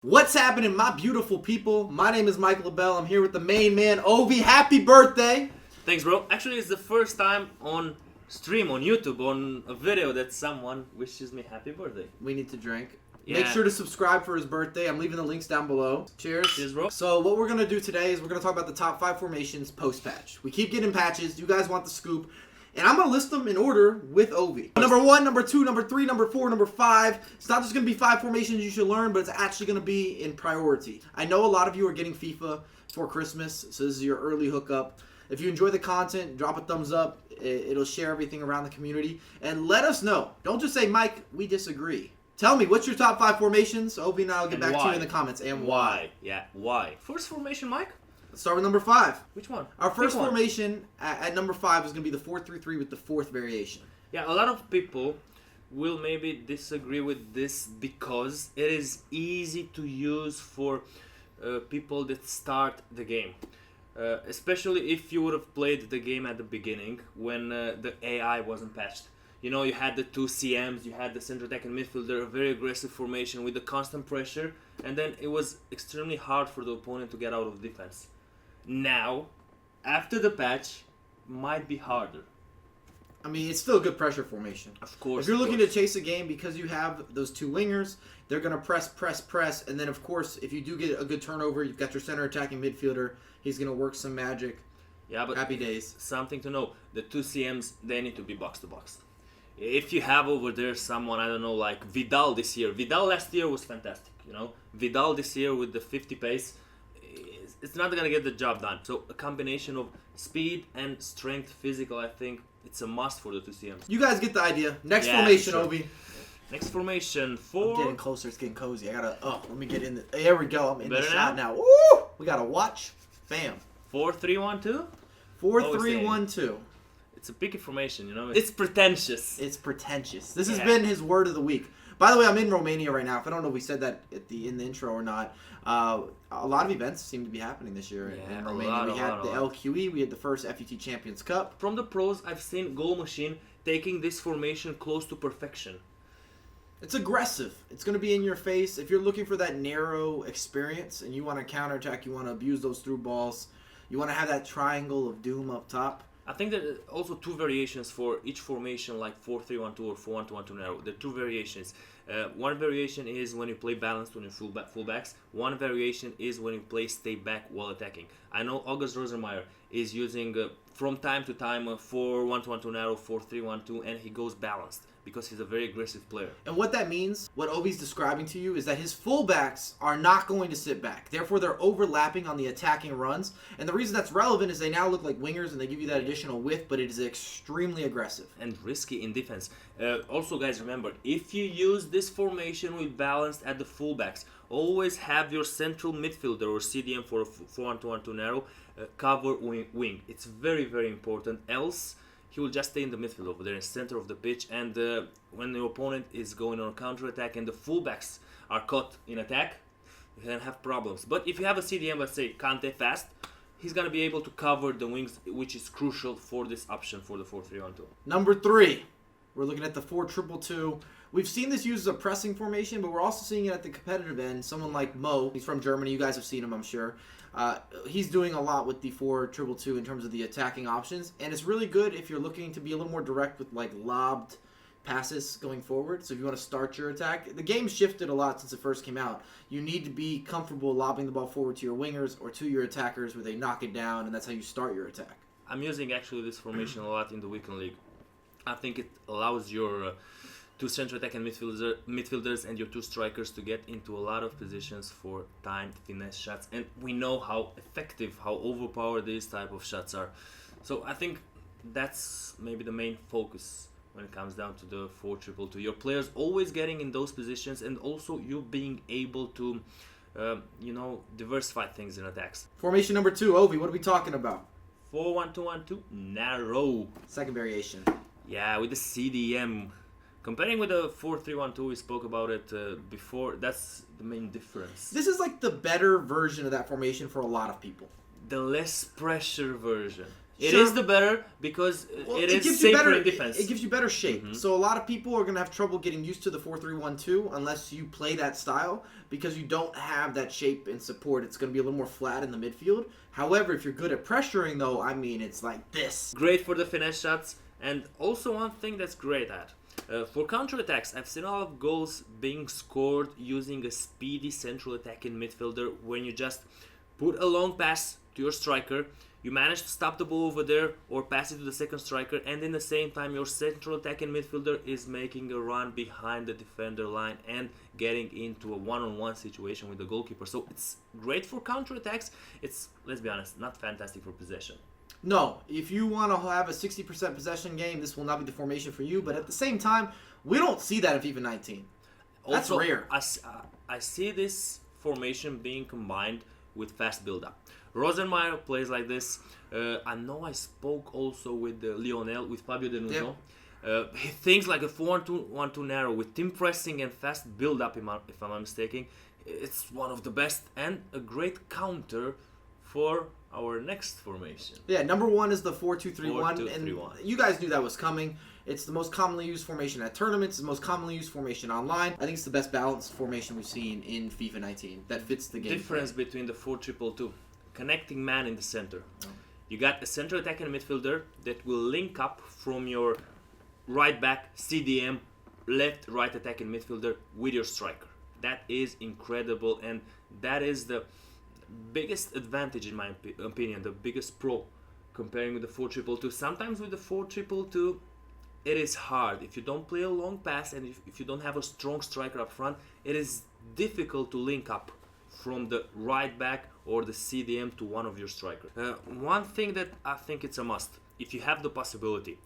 What's happening, my beautiful people? My name is Mike LaBelle. I'm here with the main man, Ovi. Happy birthday! Thanks, bro. Actually, it's the first time on stream, on YouTube, on a video that someone wishes me happy birthday. We need to drink. Yeah. Make sure to subscribe for his birthday. I'm leaving the links down below. Cheers. Cheers, bro. So what we're going to do today is we're going to talk about the top 5 formations post-patch. We keep getting patches. You guys want the scoop. And I'm going to list them in order with Ovi. Number 1, number 2, number 3, number 4, number 5. It's not just going to be 5 formations you should learn, but it's actually going to be in priority. I know a lot of you are getting FIFA for Christmas, so this is your early hookup. If you enjoy the content, drop a thumbs up. It'll share everything around the community. And let us know. Don't just say, Mike, we disagree. Tell me, what's your top 5 formations? Ovi and I will get back to you in the comments. And why? Yeah, why? First formation, Mike? Let's start with number 5. Which one? Our first formation at number 5 is going to be the 4-3-3 with the 4th variation. Yeah, a lot of people will maybe disagree with this because it is easy to use for people that start the game. Especially if you would have played the game at the beginning when the AI wasn't patched. You know, you had the 2 CMs, you had the center attack and midfielder, a very aggressive formation with the constant pressure, and then it was extremely hard for the opponent to get out of defense. Now, after the patch, might be harder. I mean, it's still a good pressure formation. Of course. If you're looking to chase a game because you have those 2 wingers, they're going to press, and then, of course, if you do get a good turnover, you've got your center attacking midfielder. He's going to work some magic. Yeah, but happy days. Something to know. The 2 CMs, they need to be box-to-box. If you have over there someone, I don't know, like Vidal this year. Vidal last year was fantastic, you know. Vidal this year with the 50 pace, it's not going to get the job done. So a combination of speed and strength, physical, I think it's a must for the 2 CMs. You guys get the idea. Next formation, sure. Ovi. Next formation, 4. I'm getting closer. It's getting cozy. I got to, let me get in the, there we go. I'm in the shot now. Woo! We got to watch. Bam. 4-3-1-2? 4-3-1-2. It's a picky formation, you know. It's pretentious. It's pretentious. This has been his word of the week. By the way, I'm in Romania right now. If I don't know if we said that in the intro or not, a lot of events seem to be happening this year in Romania. We had the LQE. We had the first FUT Champions Cup. From the pros, I've seen Goal Machine taking this formation close to perfection. It's aggressive. It's going to be in your face. If you're looking for that narrow experience and you want to counterattack, you want to abuse those through balls, you want to have that triangle of doom up top. I think there are also 2 variations for each formation, like 4-3-1-2 or 4-1-2-1-2 narrow. There are 2 variations. One variation is when you play balanced on your fullbacks. One variation is when you play stay back while attacking. I know August Rosenmeier is using from time to time a 4-1-2-1-2 narrow, 4-3-1-2, and he goes balanced because he's a very aggressive player. And what that means, what Ovi's describing to you, is that his fullbacks are not going to sit back. Therefore, they're overlapping on the attacking runs. And the reason that's relevant is they now look like wingers and they give you that additional width, but it is extremely aggressive. And risky in defense. Also, guys, remember, if you use this formation with balanced at the fullbacks, always have your central midfielder or CDM for a 4-1-2-1-2 narrow cover wing. It's very, very important. Else, he will just stay in the midfield over there in the center of the pitch, and when the opponent is going on a counter-attack and the fullbacks are caught in attack, you can have problems. But if you have a CDM, let's say Kante fast, he's going to be able to cover the wings, which is crucial for this option for the 4-3-1-2. Number 3, we're looking at the 4-2-2-2. We've seen this used as a pressing formation, but we're also seeing it at the competitive end. Someone like Mo, he's from Germany. You guys have seen him, I'm sure. He's doing a lot with the 4-2-2-2 in terms of the attacking options, and it's really good if you're looking to be a little more direct with like lobbed passes going forward. So if you want to start your attack, the game's shifted a lot since it first came out. You need to be comfortable lobbing the ball forward to your wingers or to your attackers where they knock it down, and that's how you start your attack. I'm using actually this formation a lot in the weekend league. I think it allows your 2 central attacking midfielders and your 2 strikers to get into a lot of positions for timed finesse shots. And we know how effective, how overpowered these type of shots are. So I think that's maybe the main focus when it comes down to the 4-2-2-2. Your players always getting in those positions, and also you being able to, diversify things in attacks. Formation number 2, Ovi, what are we talking about? 4-1-2-1-2 narrow. Second variation. Yeah, with the CDM. Comparing with the 4-3-1-2, we spoke about it before. That's the main difference. This is like the better version of that formation for a lot of people. The less pressure version. It Sure. is the better because Well, it gives is you safer better, in defense. It gives you better shape. So a lot of people are going to have trouble getting used to the 4-3-1-2 unless you play that style because you don't have that shape and support. It's going to be a little more flat in the midfield. However, if you're good at pressuring, though, I mean, it's like this. Great for the finesse shots, and also one thing that's great at. For counterattacks, I've seen a lot of goals being scored using a speedy central attacking midfielder when you just put a long pass to your striker, you manage to stop the ball over there or pass it to the second striker, and in the same time your central attacking midfielder is making a run behind the defender line and getting into a one-on-one situation with the goalkeeper. So it's great for counterattacks. It's, let's be honest, not fantastic for possession. No, if you want to have a 60% possession game, this will not be the formation for you. But at the same time, we don't see that in FIFA 19. That's Also, rare. I see this formation being combined with fast build-up. Rosenmeyer plays like this. I know I spoke also with Lionel, with Fabio De Nuno. He thinks like a 4-1-2 narrow with team pressing and fast build-up, if I'm not mistaken. It's one of the best and a great counter for our next formation. Yeah, number one is the 4-2-3-1. 4-2-3-1. And you guys knew that was coming. It's the most commonly used formation at tournaments. It's the most commonly used formation online. I think it's the best balanced formation we've seen in FIFA 19 that fits the game. Difference between the 4-2-2. Connecting man in the center. You got a central attacking midfielder that will link up from your right back, CDM, left right attacking midfielder with your striker. That is incredible, and that is the biggest advantage in my opinion, the biggest pro comparing with the 4-2-2. Sometimes with the 4-2-2 it is hard. If you don't play a long pass and if you don't have a strong striker up front, it is difficult to link up from the right back or the CDM to one of your strikers. One thing that I think it's a must, if you have the possibility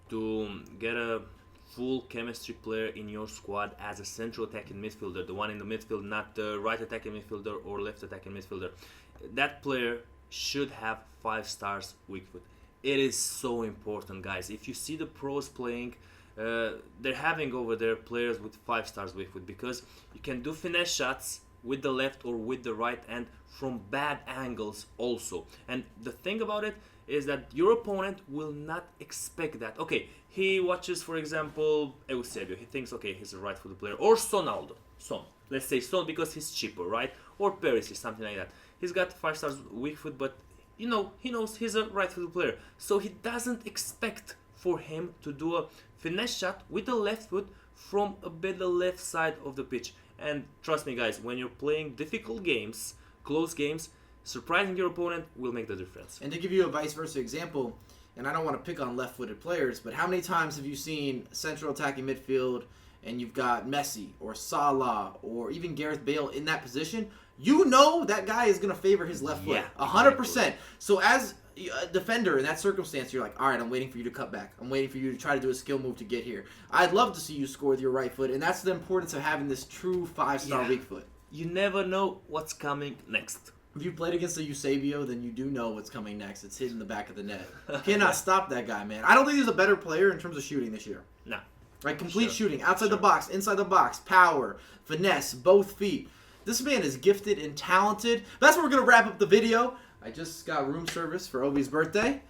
to get a full chemistry player in your squad as a central attacking midfielder, the one in the midfield, not the right attacking midfielder or left attacking midfielder, that player should have 5 stars weak foot. It is so important, guys. If you see the pros playing, they're having over there players with 5 stars weak foot because you can do finesse shots with the left or with the right and from bad angles also. And the thing about it is that your opponent will not expect that. Okay, he watches, for example, Eusebio. He thinks, okay, he's a right-footed player. Or Sonaldo. Son. Let's say Son because he's cheaper, right? Or Perisic, something like that. He's got 5 stars weak foot, but you know, he knows he's a right-footed player. So he doesn't expect for him to do a finesse shot with the left foot from a bit the left side of the pitch. And trust me, guys, when you're playing difficult games, close games, surprising your opponent will make the difference. And to give you a vice versa example, and I don't want to pick on left-footed players, but how many times have you seen central attacking midfield and you've got Messi or Salah or even Gareth Bale in that position? You know that guy is going to favor his left foot 100%. So as a defender in that circumstance, you're like, all right, I'm waiting for you to cut back. I'm waiting for you to try to do a skill move to get here. I'd love to see you score with your right foot, and that's the importance of having this true 5-star weak foot. You never know what's coming next. If you played against a Eusebio, then you do know what's coming next. It's hitting the back of the net. You cannot stop that guy, man. I don't think he's a better player in terms of shooting this year. No. Like complete shooting, outside the box, inside the box, power, finesse, both feet. This man is gifted and talented. That's where we're going to wrap up the video. I just got room service for Obi's birthday.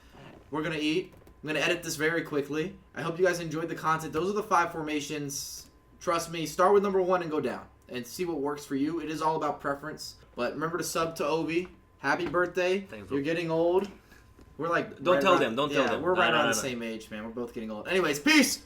We're going to eat. I'm going to edit this very quickly. I hope you guys enjoyed the content. Those are the 5 formations. Trust me, start with number 1 and go down. And see what works for you. It is all about preference. But remember to sub to Obi. Happy birthday. Thanks, bro. You're getting old. We're like... Don't tell them. Don't tell them. We're right around the same age, man. We're both getting old. Anyways, peace!